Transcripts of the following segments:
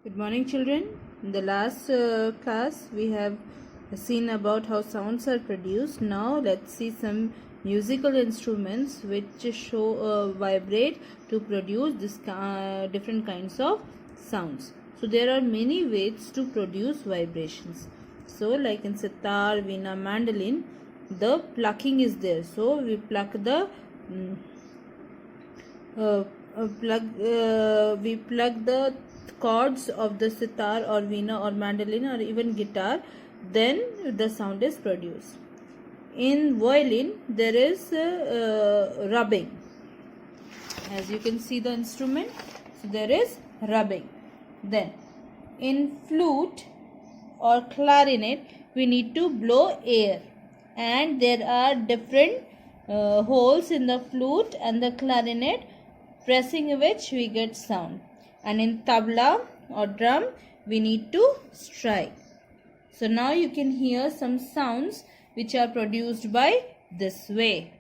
Good morning, children. In the last class, we have seen about how sounds are produced. Now, let's see some musical instruments which show vibrate to produce this different kinds of sounds. So, there are many ways to produce vibrations. So, like in sitar, veena, mandolin, the plucking is there. So, we pluck the we plug the chords of the sitar or veena or mandolin or even guitar, then the sound is produced. In violin there is rubbing. As you can see the instrument, so there is rubbing. Then in flute or clarinet we need to blow air, and there are different holes in the flute and the clarinet, pressing which we get sound. And in tabla or drum we need to strike. So now you can hear some sounds which are produced by this way.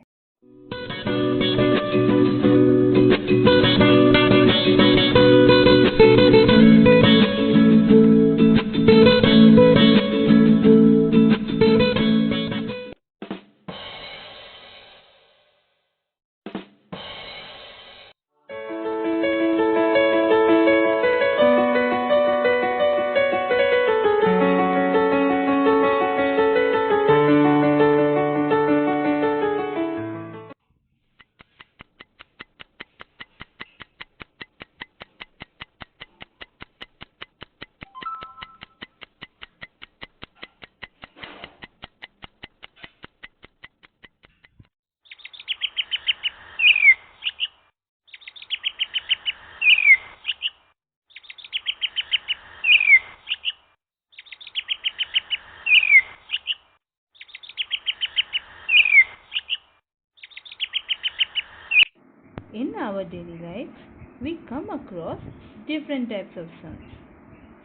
In our daily life, we come across different types of sounds.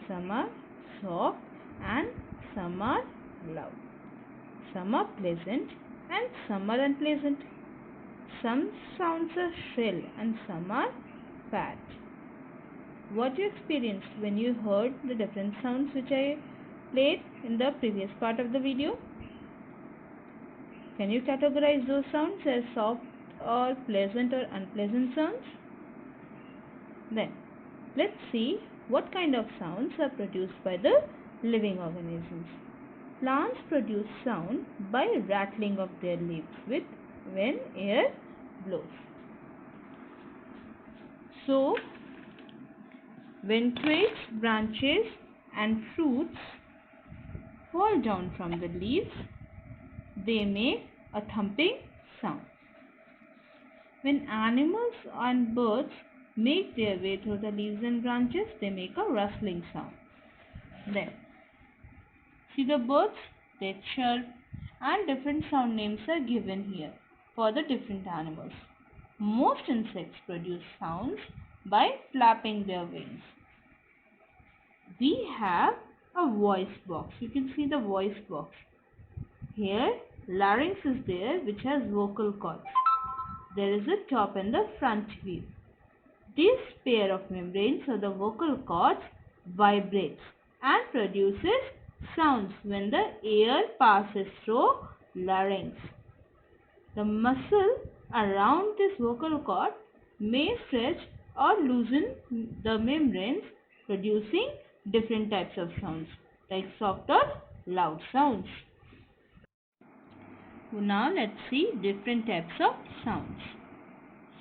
Some are soft and some are loud. Some are pleasant and some are unpleasant. Some sounds are shrill and some are pat. What you experienced when you heard the different sounds which I played in the previous part of the video? Can you categorize those sounds as soft or pleasant or unpleasant sounds? Then, let's see what kind of sounds are produced by the living organisms. Plants produce sound by rattling of their leaves when air blows. So, when twigs, branches and fruits fall down from the leaves, they make a thumping sound. When animals and birds make their way through the leaves and branches, they make a rustling sound. Then, see the birds, they chirp, and different sound names are given here for the different animals. Most insects produce sounds by flapping their wings. We have a voice box. You can see the voice box. Here, larynx is there, which has vocal cords. There is a top and the front view. This pair of membranes or the vocal cords vibrates and produces sounds when the air passes through larynx. The muscle around this vocal cord may stretch or loosen the membranes, producing different types of sounds like soft or loud sounds. Now let's see different types of sounds.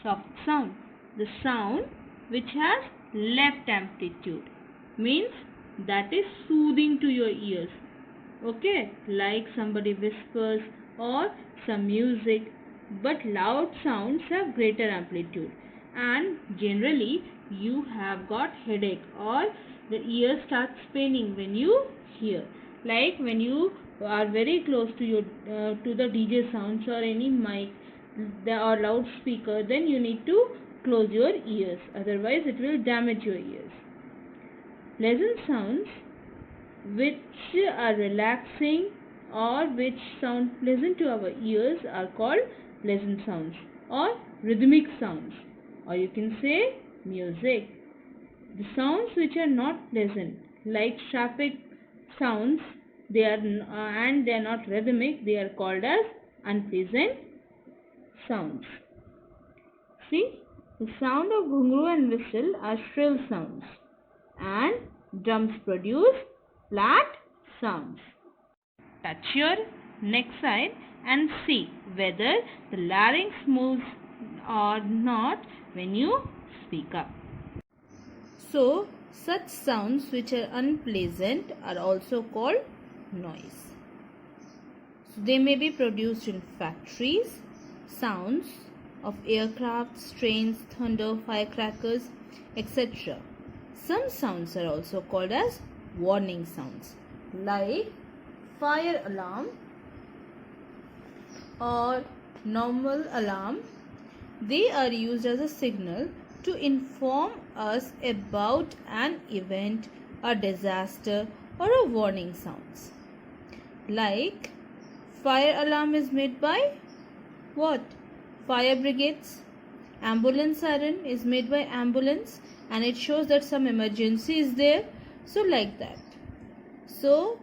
Soft sound. The sound which has left amplitude means that is soothing to your ears. Okay, like somebody whispers or some music. But loud sounds have greater amplitude, and generally you have got headache or the ear starts paining when you hear. Like when you are very close to your to the DJ sounds or any mic or loudspeaker, then you need to close your ears, otherwise it will damage your ears. Pleasant sounds which are relaxing or which sound pleasant to our ears are called pleasant sounds or rhythmic sounds, or you can say music. The sounds which are not pleasant, like traffic sounds, they are and they are not rhythmic, they are called as unpleasant sounds. See, the sound of ghungru and whistle are shrill sounds, and drums produce flat sounds. Touch your neck side and see whether the larynx moves or not when you speak up. So, such sounds which are unpleasant are also called noise. So, they may be produced in factories, sounds of aircrafts, trains, thunder, firecrackers, etc. Some sounds are also called as warning sounds, like fire alarm or normal alarm. They are used as a signal to inform us about an event, a disaster, or a warning sounds. Like fire alarm is made by what? Fire brigades. Ambulance siren is made by ambulance, and it shows that some emergency is there. So like that. So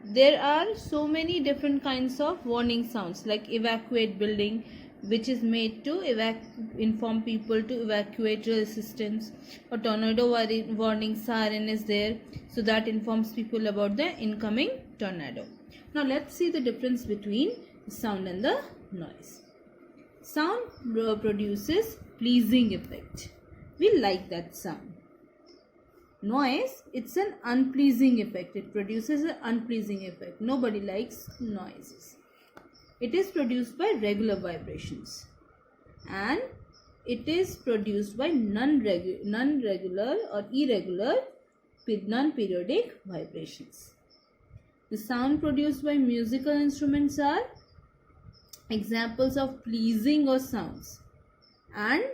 there are so many different kinds of warning sounds, like evacuate building, which is made to inform people to evacuate resistance, or tornado warning siren is there, so that informs people about the incoming tornado. Now let's see the difference between the sound and the noise. Sound produces pleasing effect. We like that sound. Noise, it's an unpleasing effect. It produces an unpleasing effect. Nobody likes noises. It is produced by regular vibrations, and it is produced by non-regular or irregular non-periodic vibrations. The sound produced by musical instruments are examples of pleasing or sounds, and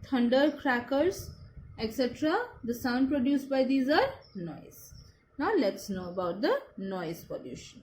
thunder, crackers, etc. The sound produced by these are noise. Now let's know about the noise pollution.